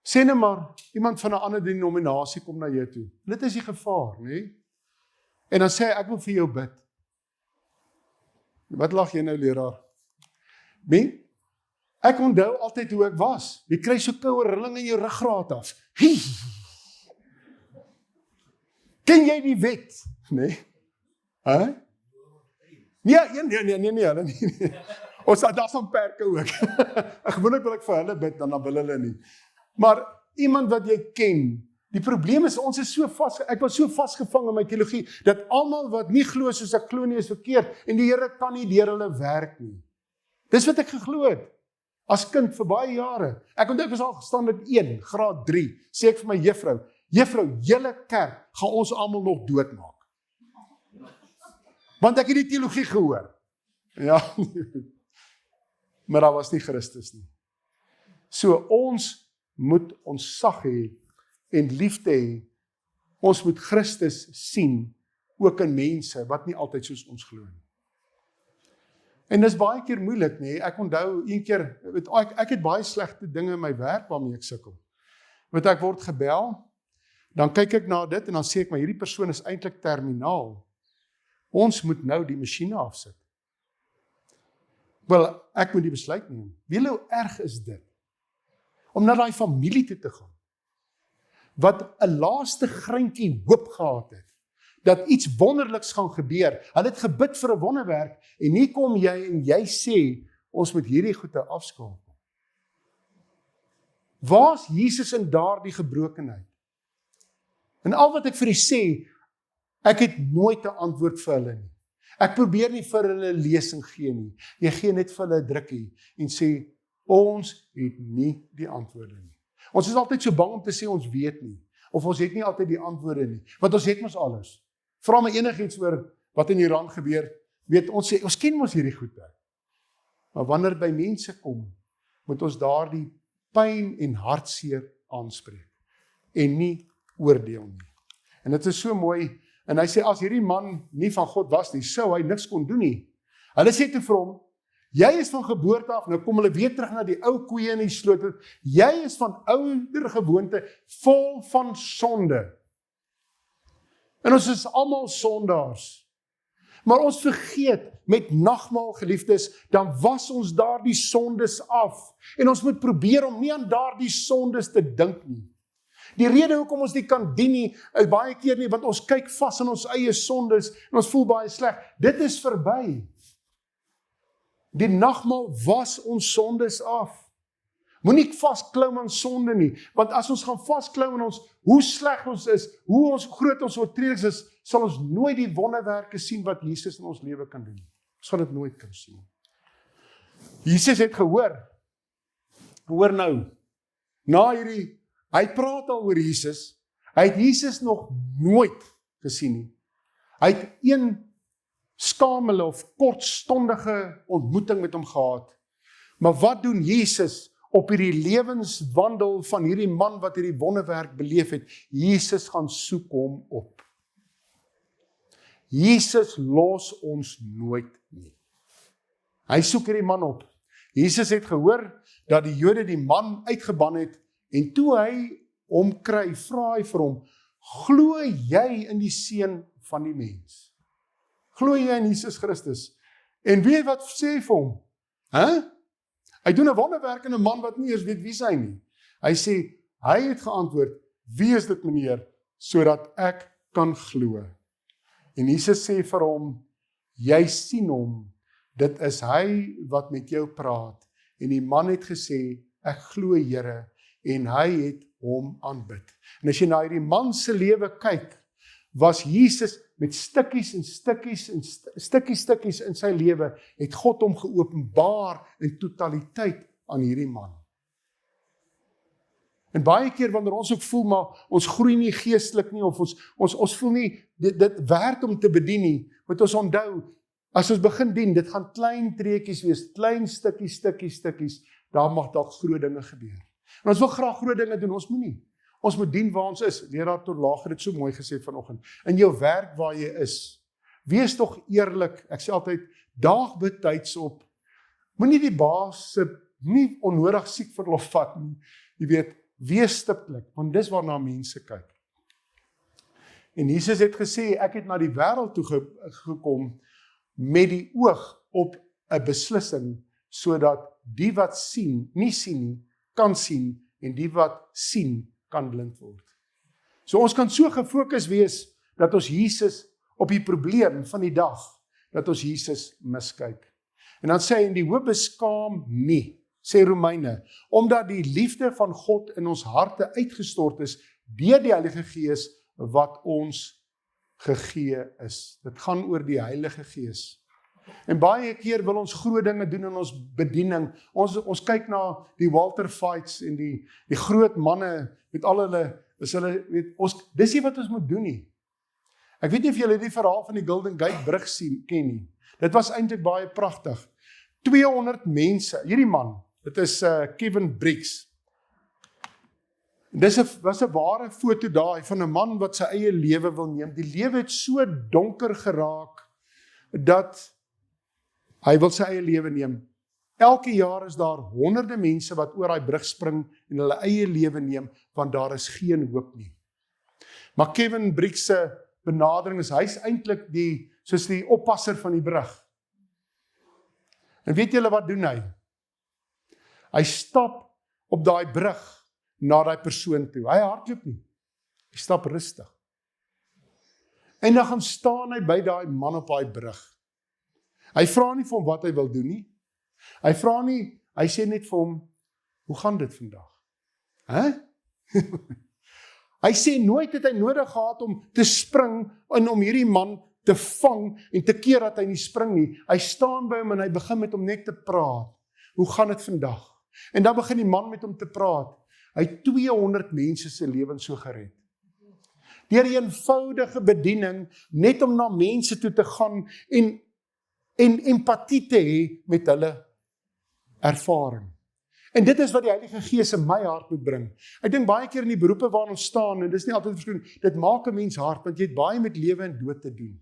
sê nou maar, iemand van 'n ander denominasie kom na jou toe. Dit is die gevaar, nee? En dan sê hy, ek wil vir jou bid. Wat lag jy nou, leraar? Ek onthou altyd hoe ek was. Jy kry so koue rilling in jou ruggraat af. Ken jy die wet? Nee? Nee. Ons daar's 'n perke ook. Gewoonlik wil ek vir hulle bid, dan wil hulle nie. Maar iemand wat jy ken, die probleem is, ons is so ek was so vasgevang in my teologie, dat almal wat nie glo soos ek glo nie is verkeerd, en die Here kan nie deur hulle werk nie. Dis wat ek geglo het, as kind vir baie jare. Ek onthou ek was al standaard 1, graad 3, sê ek vir my juffrou, julle kerk gaan ons almal nog doodmaak. Want ek het die teologie gehoor. Ja, maar daar was nie Christus nie. So ons moet ontzag hê en liefde hê. Ons moet Christus sien, ook in mense wat nie altyd soos ons glo nie. En dis baie keer moeilik, nee. Ek onthou een keer, ek het baie slegte dinge in my werk waarmee ek sukkel. Ek word gebel, dan kyk ek na dit en dan sê ek, maar hierdie persoon is eintlik terminaal. Ons moet nou die masjiene afsit. Wel, ek moet die besluit neem. Weet jy hoe erg is dit? Om na daai familie toe te gaan, wat 'n laaste greintjie hoop gehad het, dat iets wonderliks gaan gebeur. Hulle het gebid vir 'n wonderwerk, en hier kom jy en jy sê, ons moet hierdie goede afskakel. Waar's Jesus in daardie gebrokenheid? En al wat ek vir u sê, ek het nooit 'n antwoord vir hulle nie. Ek probeer nie vir hulle lesing gee nie. Jy gee net vir hulle 'n drukkie en sê, ons het nie die antwoorde nie. Ons is altyd so bang om te sê ons weet nie, of ons het nie altyd die antwoorde nie, want ons het mos alles. Vra my enigiets oor wat in Iran gebeur, weet ons sê, ons ken mos hierdie goede. Maar wanneer dit by mense kom, moet ons daardie pyn en hartseer aanspreek, en nie oordeel nie. En dit is so mooi, en hy sê, as hierdie man nie van God was nie, sou hy niks kon doen nie. Hulle sê toe vir hom, jy is van geboorte af, nou kom hulle weer terug na die ou koeie in die sloot, jy is van ouder gewoonte, vol van sonde. En ons is almal sondaars. Maar ons vergeet, met nagmaal geliefdes, dan was ons daardie sondes af. En ons moet probeer om nie aan daardie sondes te dink nie. Die rede hoekom ons nie kan dien nie, is baie keer nie, want ons kyk vas in ons eie sondes, en ons voel baie sleg. Dit is verby. Die nagmaal was ons sondes af. Moenie vasklou aan sonde nie, want as ons gaan vasklou aan ons, hoe sleg ons is, hoe groot ons oortredings is, sal ons nooit die wonderwerke sien wat Jesus in ons lewe kan doen. Ons gaan dit nooit kan sien. Jesus het gehoor nou, na hierdie, hy praat al oor Jesus, hy het Jesus nog nooit gesien nie. Hy het een skamele of kortstondige ontmoeting met hom gehad. Maar wat doen Jesus op hierdie lewenswandel van hierdie man wat hierdie wonderwerk beleef het? Jesus gaan soek hom op. Jesus los ons nooit nie. Hy soek hierdie man op. Jesus het gehoor dat die Jode die man uitgeban het, en toe hy hom kry, vra hy vir hom, glo jy in die Seun van die mens? Glo jy in Jesus Christus? En weet wat sê hy vir hom? Hy doen 'n wonderwerk in 'n man wat nie eens weet wie hy nie. Hy sê, hy het geantwoord, wie is dit meneer, sodat ek kan glo? En Jesus sê vir hom, jy sien hom, dit is hy wat met jou praat. En die man het gesê, ek glo Here, en hy het hom aanbid. En as jy na hierdie man se lewe kyk, was Jesus met stukkies en stukkies en stukkies in sy lewe, het God hom geopenbaar in totaliteit aan hierdie man. En baie keer wanneer ons ook voel, maar ons groei nie geestelik nie, of ons voel nie, dit werd om te bedien nie, moet ons onthou, as ons begin dien, dit gaan klein treetjies wees, klein stukkies, daar mag dalk groot dinge gebeur. En ons wil graag groot dinge doen, ons moet nie. Ons moet dien waar ons is. Leraar Torlaag het dit so mooi gesê vanoggend. In jou werk waar jy is, wees tog eerlik, ek sê altyd, daag betyds op, moenie die baas nie onnodig siek verlof vat nie, jy weet, wees stiptelik, want dis waarna mense kyk. En Jesus het gesê, ek het na die wêreld toe gekom, met die oog op 'n beslissing, sodat die wat nie sien, kan sien, en die wat sien, kan blind word. So ons kan so gefokus wees, dat ons Jesus op die probleem van die dag, dat ons Jesus miskyk. En dan sê hy, en die hoop beskaam nie, sê Romeine, omdat die liefde van God in ons harte uitgestort is, deur die Heilige Gees, wat ons gegee is. Dit gaan oor die Heilige Gees. En baie keer wil ons groot dinge doen in ons bediening. Ons kyk na die Walter Fights en die groot manne met al hulle, dis nie wat ons moet doen nie. Ek weet nie of julle die verhaal van die Golden Gate brug ken nie. Dit was eintlik baie pragtig. 200 mense, hierdie man, dit is Kevin Briggs. Was 'n ware foto daai van 'n man wat sy eie lewe wil neem. Die lewe het so donker geraak, dat hy wil sy eie lewe neem. Elke jaar is daar honderde mense wat oor daai brug spring en hulle eie lewe neem, want daar is geen hoop nie. Maar Kevin Briggs se benadering is, hy's eintlik soos die oppasser van die brug. En weet julle wat doen hy? Hy stap op daai brug na daai persoon toe. Hy hardloop nie. Hy stap rustig. En dan gaan staan hy by daai man op daai brug. Hy vra nie vir hom wat hy wil doen nie. Hy sê net vir hom, hoe gaan dit vandag? Hy sê nooit het hy nodig gehad om te spring en om hierdie man te vang en te keer dat hy nie spring nie. Hy staan by hom en hy begin met hom net te praat. Hoe gaan dit vandag? En dan begin die man met hom te praat. Hy het 200 mense se lewens so gered. Deur die eenvoudige bediening, net om na mense toe te gaan en empatie te hê met hulle ervaring. En dit is wat die Heilige Gees in my hart moet bring. Ek dink baie keer in die beroepe waar ons staan, en dis nie altyd verskoon, dit maak 'n mens hart, want jy het baie met lewe en dood te doen.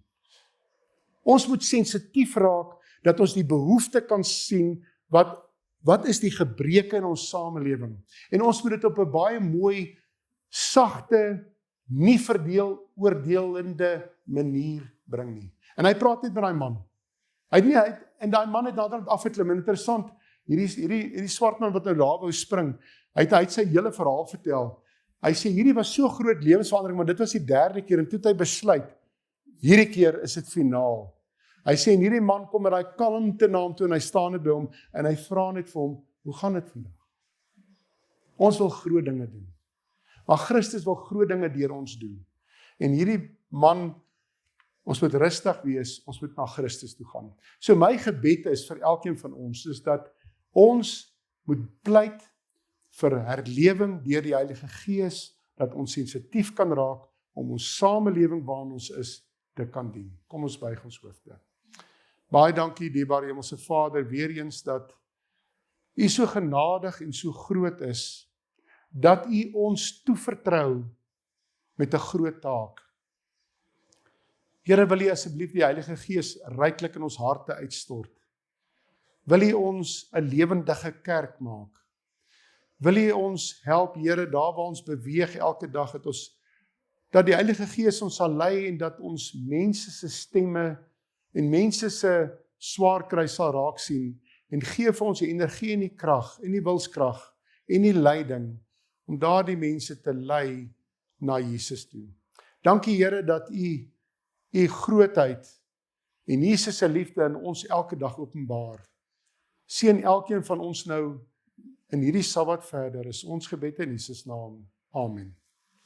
Ons moet sensitief raak, dat ons die behoefte kan sien, wat is die gebreke in ons samelewing. En ons moet dit op 'n baie mooi, sagte, nie oordelende manier bring nie. En hy praat net met daai man. En daai man het naderhand afgeklim. En interessant, hierdie swart man wat nou daar wou spring, hy het sy hele verhaal vertel. Hy sê, hierdie was so groot lewensverandering, maar dit was die 3de keer, en toe het hy besluit, hierdie keer is dit finaal. Hy sê, en hierdie man kom met daai kalmte na hom toe, en hy staan net by hom, en hy vra net vir hom, hoe gaan dit vandag? Ons wil groot dinge doen. Maar Christus wil groot dinge deur ons doen. En hierdie man, ons moet rustig wees, ons moet na Christus toe gaan. So my gebed is vir elkeen van ons, is dat ons moet pleit vir herlewing deur die Heilige Gees, dat ons sensitief kan raak om ons samelewing waarin ons is, te kan dien. Kom ons buig ons hoofde. Baie dankie, dierbare Hemelse Vader, weer eens dat U so genadig en so groot is, dat U ons toevertrou met 'n groot taak. Here, wil U asseblief die Heilige Gees ryklik in ons harte uitstort. Wil U ons 'n lewendige kerk maak. Wil U ons help, Here, daar waar ons beweeg elke dag, dat die Heilige Gees ons sal lei en dat ons mense se stemme en mense se swaar kry sal raak sien en gee vir ons die energie en die krag en die wilskrag en die leiding om daardie mense te lei na Jesus toe. Dankie, Here, dat U grootheid en Jesus se liefde in ons elke dag openbaar. Seën elkeen van ons nou in hierdie Sabbat verder, is ons gebed in Jesus naam. Amen.